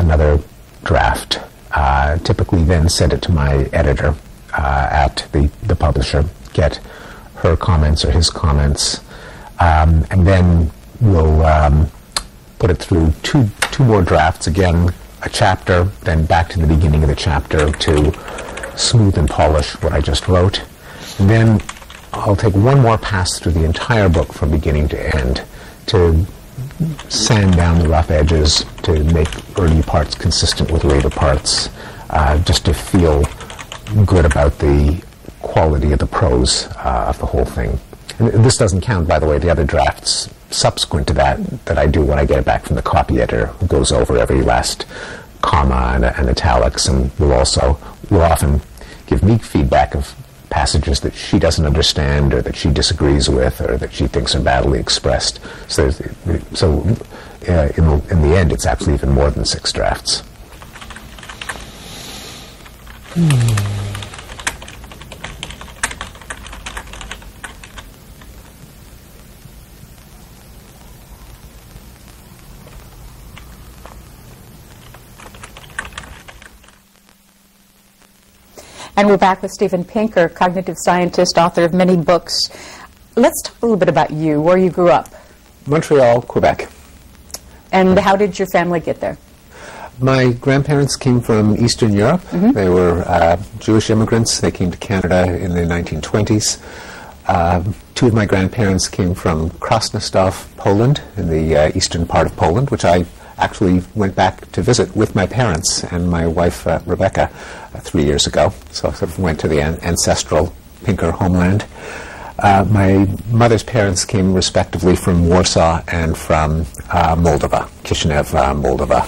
another draft. Typically then send it to my editor at the publisher, get her comments or his comments, and then we'll put it through two more drafts, again, a chapter, then back to the beginning of the chapter to smooth and polish what I just wrote. And then I'll take one more pass through the entire book from beginning to end to sand down the rough edges, to make early parts consistent with later parts, just to feel good about the quality of the prose of the whole thing. And this doesn't count, by the way, the other drafts subsequent to that I do when I get it back from the copy editor, who goes over every last comma and italics, and will often give me feedback of passages that she doesn't understand, or that she disagrees with, or that she thinks are badly expressed. So in the end, it's actually even more than 6 drafts. And we're back with Steven Pinker, cognitive scientist, author of many books. Let's talk a little bit about you, where you grew up. Montreal, Quebec. And how did your family get there? My grandparents came from Eastern Europe. Mm-hmm. They were Jewish immigrants. They came to Canada in the 1920s. 2 of my grandparents came from Krasnostów, Poland, in the eastern part of Poland, which I actually went back to visit with my parents and my wife, Rebecca, 3 years ago. So I sort of went to the ancestral Pinker homeland. My mother's parents came respectively from Warsaw and from Moldova, Chisinau, Moldova.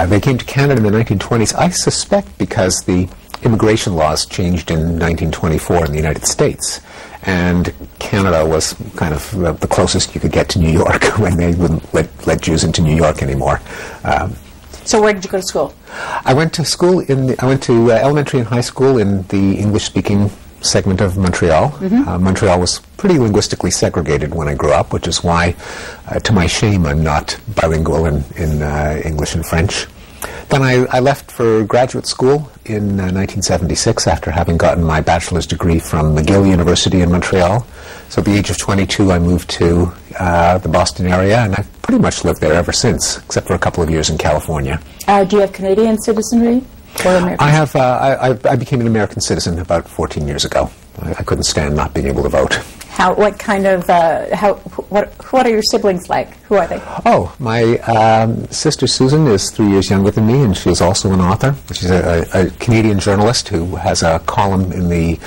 They came to Canada in the 1920s, I suspect because the immigration laws changed in 1924 in the United States. And Canada was kind of the closest you could get to New York when they wouldn't let Jews into New York anymore. So where did you go to school? I went to school I went to elementary and high school in the English-speaking segment of Montreal. Mm-hmm. Montreal was pretty linguistically segregated when I grew up, which is why, to my shame, I'm not bilingual in English and French. Then I left for graduate school in 1976 after having gotten my bachelor's degree from McGill University in Montreal. So at the age of 22, I moved to the Boston area, and I've pretty much lived there ever since, except for a couple of years in California. Do you have Canadian citizenry or American? I have. I became an American citizen about 14 years ago. I couldn't stand not being able to vote. What kind of, what are your siblings like? Who are they? Oh, my sister Susan is 3 years younger than me, and she is also an author. She's a Canadian journalist who has a column in the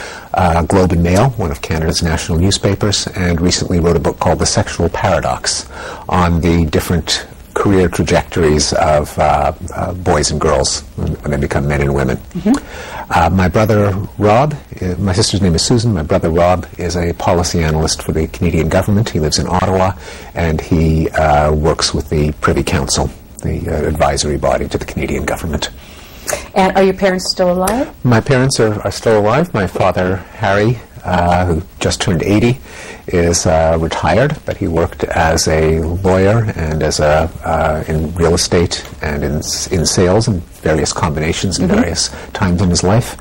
Globe and Mail, one of Canada's national newspapers, and recently wrote a book called The Sexual Paradox on the different career trajectories of boys and girls when they become men and women. Mm-hmm. My brother Rob, my sister's name is Susan, my brother Rob is a policy analyst for the Canadian government. He lives in Ottawa, and he works with the Privy Council, the advisory body to the Canadian government. And are your parents still alive? My parents are still alive. My father, Harry, who just turned 80, is retired, but he worked as a lawyer and as in real estate and in sales in various combinations in various times in his life.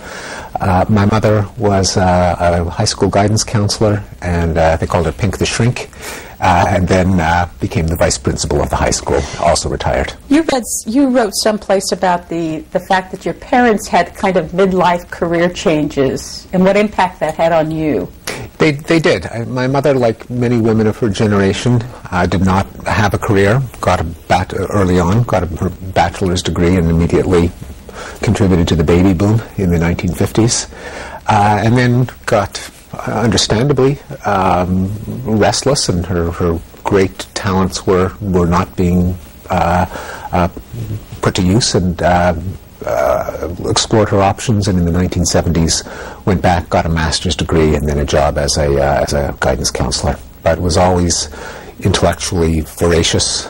My mother was a high school guidance counselor, and they called her Pink the Shrink, and then became the vice principal of the high school, also retired. You wrote someplace about the fact that your parents had kind of midlife career changes and what impact that had on you. They did. My mother, like many women of her generation, did not have a career, early on, got her bachelor's degree and immediately contributed to the baby boom in the 1950s, and then got, understandably, restless, and her great talents were not being put to use, and explored her options, and in the 1970s went back, got a master's degree, and then a job as a guidance counselor. But was always intellectually voracious,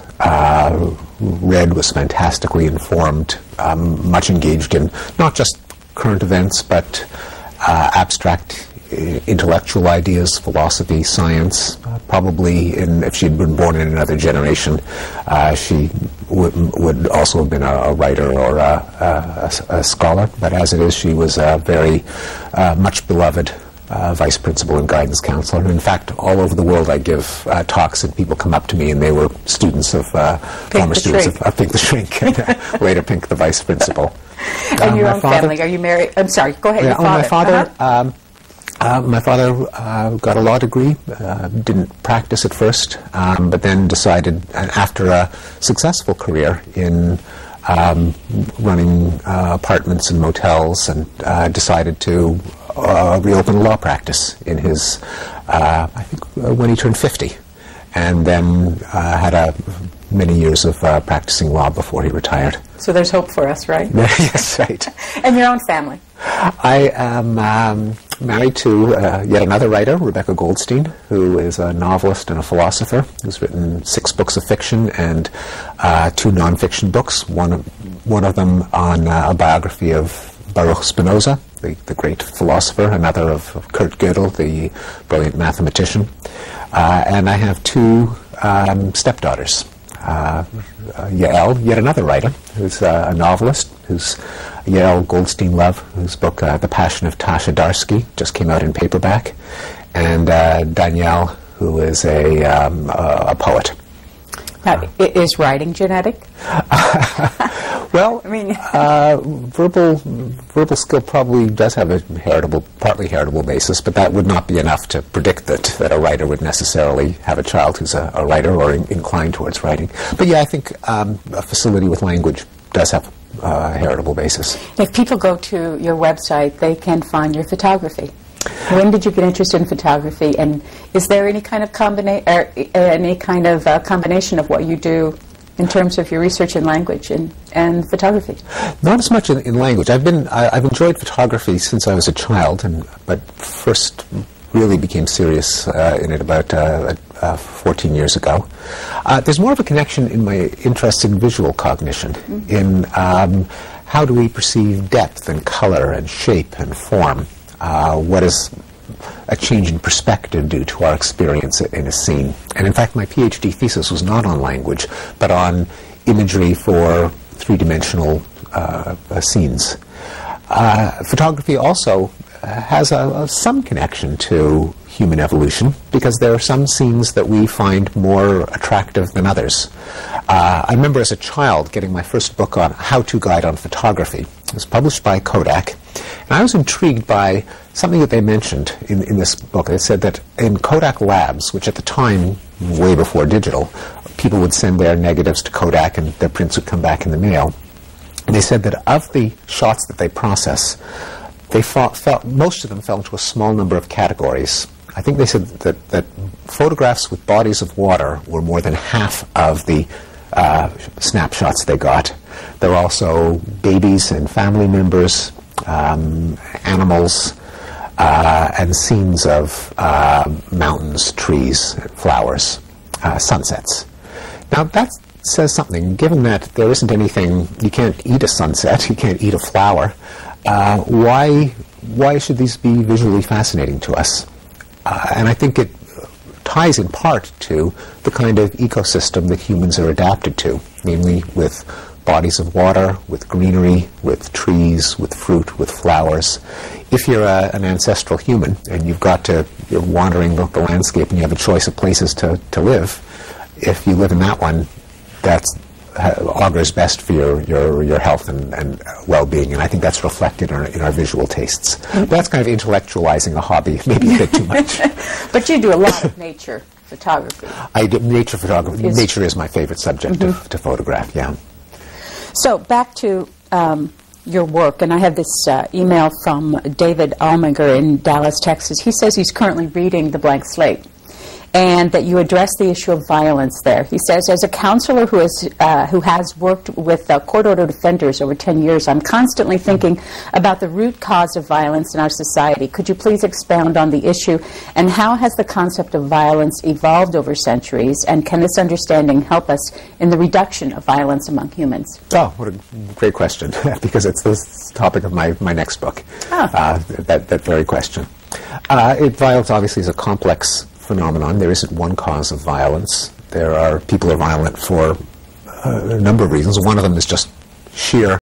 read, was fantastically informed, much engaged in not just current events, but abstract intellectual ideas, philosophy, science, probably, if she'd been born in another generation, she would also have been a writer or a scholar. But as it is, she was a very much beloved vice principal and guidance counselor. In fact, all over the world I give talks, and people come up to me, and they were students of former students of Pink the Shrink, and later Pink the vice principal. And your own family? Are you married? I'm sorry. Go ahead. Yeah, my father. My father got a law degree, didn't practice at first, but then decided, after a successful career in running apartments and motels, and decided to reopen a law practice in his, I think, when he turned 50, and then had many years of practicing law before he retired. So there's hope for us, right? Yes, right. And your own family? I am married to yet another writer, Rebecca Goldstein, who is a novelist and a philosopher, who's written 6 books of fiction and 2 nonfiction books, one of them on a biography of Baruch Spinoza, the great philosopher, another of Kurt Gödel, the brilliant mathematician. And I have 2 stepdaughters. Yael, yet another writer, who's a novelist, who's Yael Goldstein-Love, whose book The Passion of Tasha Darsky just came out in paperback, and Danielle, who is a poet. Now, is writing genetic? Well, I mean, verbal skill probably does have a partly heritable basis, but that would not be enough to predict that a writer would necessarily have a child who's a writer or inclined towards writing. But yeah, I think a facility with language does have a heritable basis. If people go to your website, they can find your photography. When did you get interested in photography, and is there any kind of combination of what you do in terms of your research in language and photography? Not as much in language. I've enjoyed photography since I was a child, but first really became serious in it about 14 years ago. There's more of a connection in my interest in visual cognition, in how do we perceive depth and color and shape and form. What does a change in perspective do to our experience in a scene? And in fact, my PhD thesis was not on language, but on imagery for three-dimensional scenes. Photography also has some connection to human evolution, because there are some scenes that we find more attractive than others. I remember as a child getting my first book on how-to guide on photography. It was published by Kodak, and I was intrigued by something that they mentioned in this book. They said that in Kodak labs, which at the time, way before digital, people would send their negatives to Kodak and their prints would come back in the mail. And they said that of the shots that they process, most of them fell into a small number of categories. I think they said that photographs with bodies of water were more than half of the snapshots they got. There were also babies and family members, animals, and scenes of mountains, trees, flowers, sunsets. Now that says something, given that there isn't anything, you can't eat a sunset, you can't eat a flower. Why should these be visually fascinating to us? And I think it ties in part to the kind of ecosystem that humans are adapted to, namely with bodies of water, with greenery, with trees, with fruit, with flowers. If you're an ancestral human and you're wandering the landscape and you have a choice of places to live, if you live in that one, that augurs best for your health and well-being, and I think that's reflected in our visual tastes. That's kind of intellectualizing a hobby, maybe a bit too much. But you do a lot of nature photography. I do nature photography. Nature is my favorite subject to photograph, yeah. So back to your work, and I have this email from David Alminger in Dallas, Texas. He says he's currently reading The Blank Slate, and that you address the issue of violence there. He says, as a counselor who has worked with court-ordered offenders over 10 years, I'm constantly thinking about the root cause of violence in our society. Could you please expound on the issue, and how has the concept of violence evolved over centuries, and can this understanding help us in the reduction of violence among humans? Oh, what a great question, because it's the topic of my next book, that very question. Violence obviously is a complex phenomenon. There isn't one cause of violence. People are violent for a number of reasons. One of them is just sheer